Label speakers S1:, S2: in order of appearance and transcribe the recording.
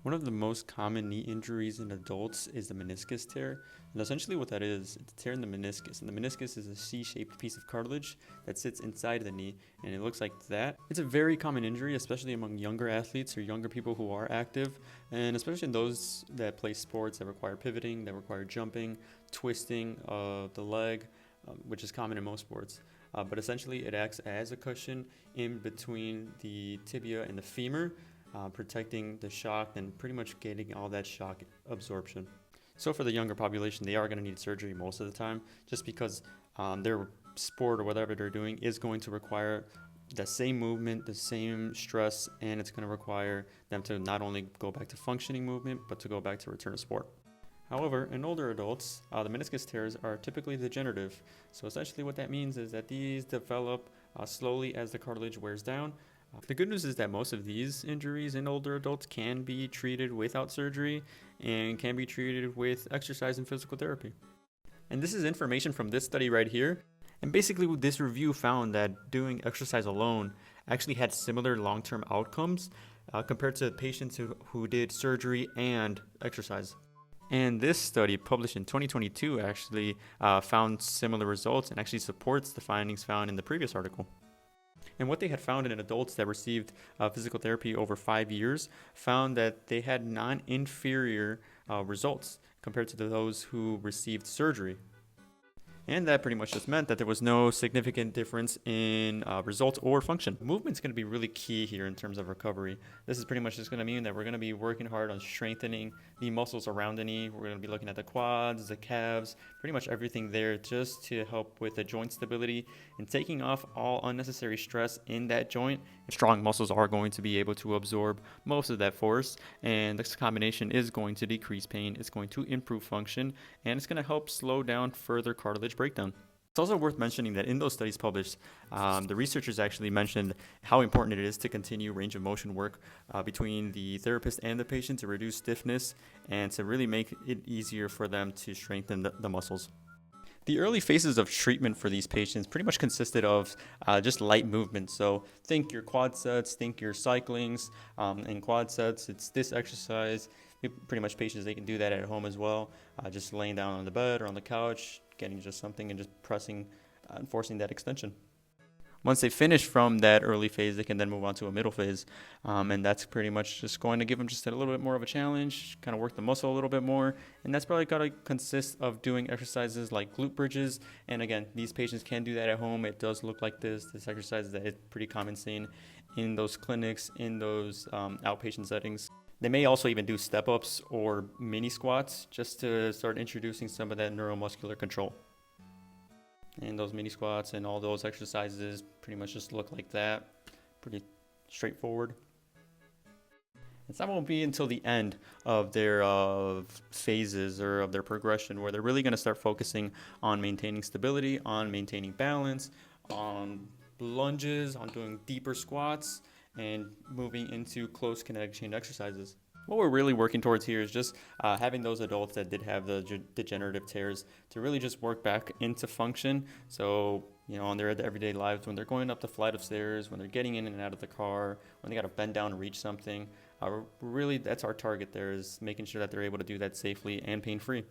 S1: One of the most common knee injuries in adults is the meniscus tear. And essentially what that is, it's a tear in the meniscus. And the meniscus is a C-shaped piece of cartilage that sits inside the knee, and it looks like that. It's a very common injury, especially among younger athletes or younger people who are active, and especially in those that play sports that require pivoting, that require jumping, twisting of the leg, which is common in most sports. But essentially it acts as a cushion in between the tibia and the femur, protecting the shock and pretty much getting all that shock absorption. So for the younger population, they are going to need surgery most of the time, just because their sport or whatever they're doing is going to require the same movement, the same stress, and it's going to require them to not only go back to functioning movement, but to go back to return to sport. However, in older adults, the meniscus tears are typically degenerative. So essentially what that means is that these develop slowly as the cartilage wears down. The good news is that most of these injuries in older adults can be treated without surgery and can be treated with exercise and physical therapy. And this is information from this study right here. And basically this review found that doing exercise alone actually had similar long-term outcomes compared to patients who did surgery and exercise. And this study, published in 2022, actually found similar results and actually supports the findings found in the previous article. And what they had found in adults that received physical therapy over 5 years found that they had non-inferior results compared to those who received surgery. And that pretty much just meant that there was no significant difference in results or function. Movement's going to be really key here in terms of recovery. This is pretty much just going to mean that we're going to be working hard on strengthening the muscles around the knee. We're going to be looking at the quads, the calves, pretty much everything there just to help with the joint stability and taking off all unnecessary stress in that joint. Strong muscles are going to be able to absorb most of that force, and this combination is going to decrease pain, it's going to improve function, and it's going to help slow down further cartilage breakdown. It's also worth mentioning that in those studies published, the researchers actually mentioned how important it is to continue range of motion work between the therapist and the patient to reduce stiffness and to really make it easier for them to strengthen the muscles. The early phases of treatment for these patients pretty much consisted of just light movement. So think your quad sets, think your cyclings. In quad sets, it's this exercise. Pretty much patients, they can do that at home as well, just laying down on the bed or on the couch, getting just something and just pressing and forcing that extension. Once they finish from that early phase, they can then move on to a middle phase. And that's pretty much just going to give them just a little bit more of a challenge, kind of work the muscle a little bit more. And that's probably going to consist of doing exercises like glute bridges. And again, these patients can do that at home. It does look like this exercise that is pretty common seen in those clinics, in those outpatient settings. They may also even do step-ups or mini squats just to start introducing some of that neuromuscular control. And those mini squats and all those exercises pretty much just look like that. Pretty straightforward. And that won't be until the end of their phases or of their progression where they're really going to start focusing on maintaining stability, on maintaining balance, on lunges, on doing deeper squats, and moving into close kinetic chain exercises. What we're really working towards here is just having those adults that did have the degenerative tears to really just work back into function. So, on their everyday lives, when they're going up the flight of stairs, when they're getting in and out of the car, when they got to bend down and reach something, really that's our target there, is making sure that they're able to do that safely and pain-free.